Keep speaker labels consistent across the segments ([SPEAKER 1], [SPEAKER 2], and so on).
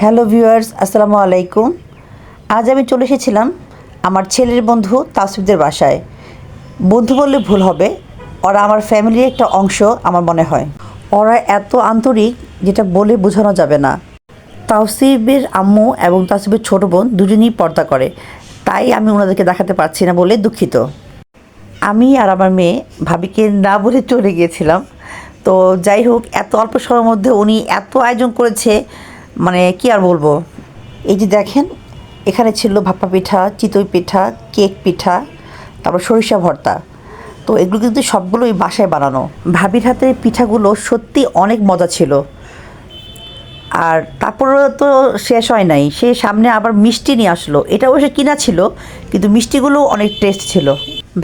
[SPEAKER 1] Hello viewers, আসসালামু আলাইকুম। আজ আমি চলে এসেছিলাম আমার ছেলের বন্ধু তাসফিদের বাসায়। বন্ধু বললে ভুল হবে, ওরা আমার ফ্যামিলির একটা অংশ আমার মনে হয়। ওরা এত আন্তরিক যেটা বলে বোঝানো যাবে না। তাওসিফের আম্মু এবং তাসফিফের ছোট বোন দুজনেই পর্দা করে, তাই আমি ওনাদেরকে দেখাতে পারছি না বলে দুঃখিত। আমি আর আমার মেয়ে ভাবিকে না বলে চলে গিয়েছিলাম। তো যাই হোক, এত অল্প সময়ের মধ্যে উনি এত আয়োজন করেছে, মানে কি আর বলবো। এই যে দেখেন, এখানে ছিল ভাপা পিঠা, চিতই পিঠা, কেক পিঠা, তারপর সরিষা ভর্তা। তো এগুলো কিন্তু সবগুলোই বাসায় বানানো। ভাবির হাতের পিঠাগুলো সত্যি অনেক মজা ছিল। আর তারপরেও তো শেষ হয় নাই, সে সামনে আবার মিষ্টি নিয়ে আসলো। এটা অবশ্য কিনা ছিল, কিন্তু মিষ্টিগুলো অনেক টেস্ট ছিল।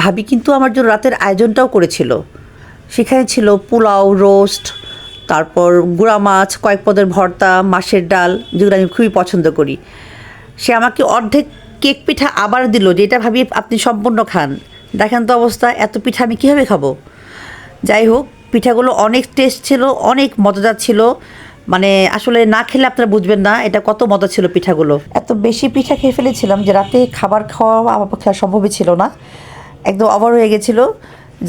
[SPEAKER 1] ভাবি কিন্তু আমার জন্য রাতের আয়োজনটাও করেছিল। সেখানে ছিল পোলাও, রোস্ট, তারপর গুঁড়া মাছ, কয়েক পদের ভর্তা, মাছের ডাল, যেগুলো আমি খুবই পছন্দ করি। সে আমাকে অর্ধেক কেক পিঠা আবার দিল, যে এটা ভাবি আপনি সম্পূর্ণ খান। দেখেন তো অবস্থা, এত পিঠা আমি কীভাবে খাবো। যাই হোক, পিঠাগুলো অনেক টেস্ট ছিল, অনেক মজাদার ছিল। মানে আসলে না খেলে আপনারা বুঝবেন না এটা কত মজা ছিল পিঠাগুলো। এত বেশি পিঠা খেয়ে ফেলেছিলাম যে রাতে খাবার খাওয়া আমার পক্ষে আর সম্ভবই ছিল না, একদম ওভার হয়ে গেছিলো।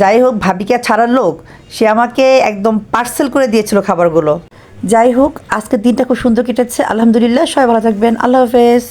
[SPEAKER 1] যাই হোক, ভাবিকে আর ছাড়ার লোক, সে আমাকে একদম পার্সেল করে দিয়েছিল খাবারগুলো। যাই হোক, আজকের দিনটা খুব সুন্দর কেটেছে, আলহামদুলিল্লাহ। সবাই ভালো থাকবেন, আল্লাহ হাফেজ।